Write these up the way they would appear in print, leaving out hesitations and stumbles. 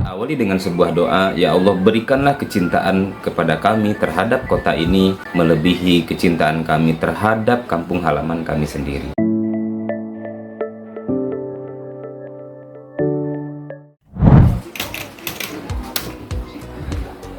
Awali dengan sebuah doa, ya Allah berikanlah kecintaan kepada kami terhadap kota ini melebihi kecintaan kami terhadap kampung halaman kami sendiri.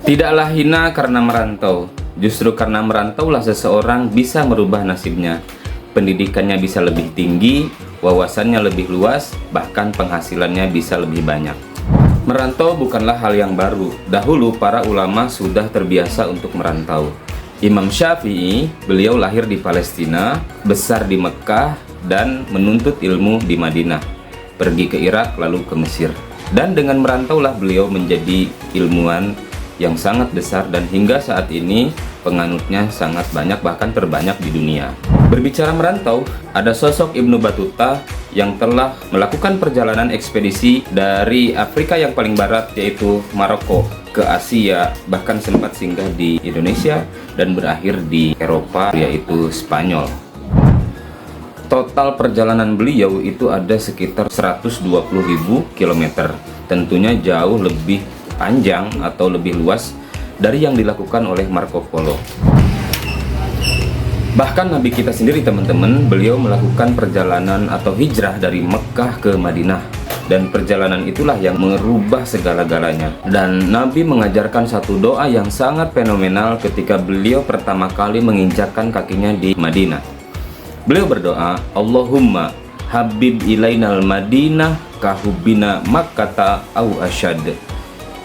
Tidaklah hina karena merantau, justru karena merantaulah seseorang bisa merubah nasibnya. Pendidikannya bisa lebih tinggi, wawasannya lebih luas, bahkan penghasilannya bisa lebih banyak. Merantau bukanlah hal yang baru. Dahulu para ulama sudah terbiasa untuk merantau. Imam Syafi'i, beliau lahir di Palestina, besar di Mekkah, dan menuntut ilmu di Madinah. Pergi ke Irak lalu ke Mesir. Dan dengan merantaulah beliau menjadi ilmuwan yang sangat besar, dan hingga saat ini penganutnya sangat banyak, bahkan terbanyak di dunia. Berbicara merantau, ada sosok Ibnu Battuta yang telah melakukan perjalanan ekspedisi dari Afrika yang paling barat yaitu Maroko ke Asia, bahkan sempat singgah di Indonesia dan berakhir di Eropa yaitu Spanyol. Total perjalanan beliau itu ada sekitar 120.000 km. Tentunya jauh lebih panjang atau lebih luas dari yang dilakukan oleh Marco Polo. Bahkan Nabi kita sendiri teman-teman, beliau melakukan perjalanan atau hijrah dari Mekkah ke Madinah, dan perjalanan itulah yang merubah segala-galanya. Dan Nabi mengajarkan satu doa yang sangat fenomenal ketika beliau pertama kali menginjakkan kakinya di Madinah. Beliau berdoa, Allahumma habib ilainal Madinah kahubina Makkata au asyad.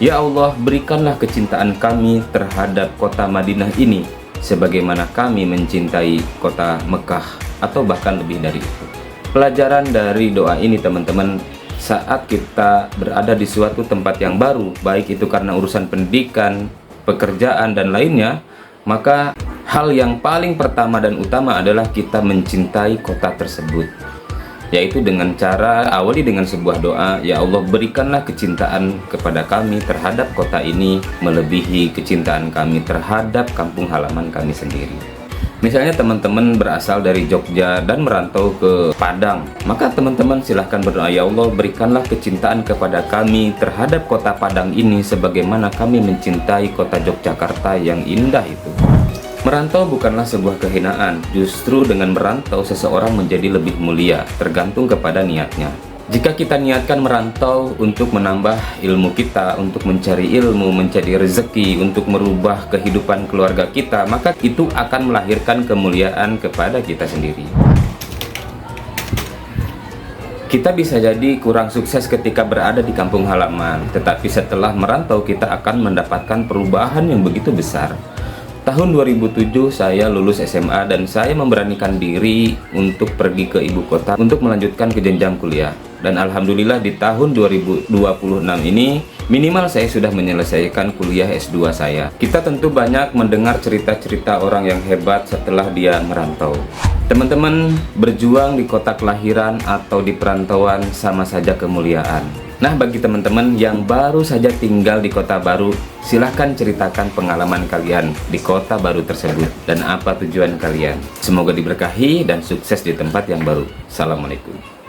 Ya Allah, berikanlah kecintaan kami terhadap kota Madinah ini sebagaimana kami mencintai kota Mekah, atau bahkan lebih dari itu. Pelajaran dari doa ini teman-teman, saat kita berada di suatu tempat yang baru, baik itu karena urusan pendidikan, pekerjaan, dan lainnya, maka hal yang paling pertama dan utama adalah kita mencintai kota tersebut, yaitu dengan cara awali dengan sebuah doa, ya Allah berikanlah kecintaan kepada kami terhadap kota ini melebihi kecintaan kami terhadap kampung halaman kami sendiri. Misalnya teman-teman berasal dari Jogja dan merantau ke Padang, maka teman-teman silahkan berdoa, ya Allah berikanlah kecintaan kepada kami terhadap kota Padang ini sebagaimana kami mencintai kota Yogyakarta yang indah itu. Merantau bukanlah sebuah kehinaan, justru dengan merantau seseorang menjadi lebih mulia, tergantung kepada niatnya. Jika kita niatkan merantau untuk menambah ilmu kita, untuk mencari ilmu, mencari rezeki, untuk merubah kehidupan keluarga kita, maka itu akan melahirkan kemuliaan kepada kita sendiri. Kita bisa jadi kurang sukses ketika berada di kampung halaman, tetapi setelah merantau kita akan mendapatkan perubahan yang begitu besar. Tahun 2007 saya lulus SMA dan saya memberanikan diri untuk pergi ke ibu kota untuk melanjutkan ke jenjang kuliah. Dan alhamdulillah di tahun 2026 ini minimal saya sudah menyelesaikan kuliah S2 saya. Kita tentu banyak mendengar cerita-cerita orang yang hebat setelah dia merantau. Teman-teman, berjuang di kota kelahiran atau di perantauan sama saja kemuliaan. Nah, bagi teman-teman yang baru saja tinggal di kota baru, silahkan ceritakan pengalaman kalian di kota baru tersebut dan apa tujuan kalian. Semoga diberkahi dan sukses di tempat yang baru. Assalamualaikum.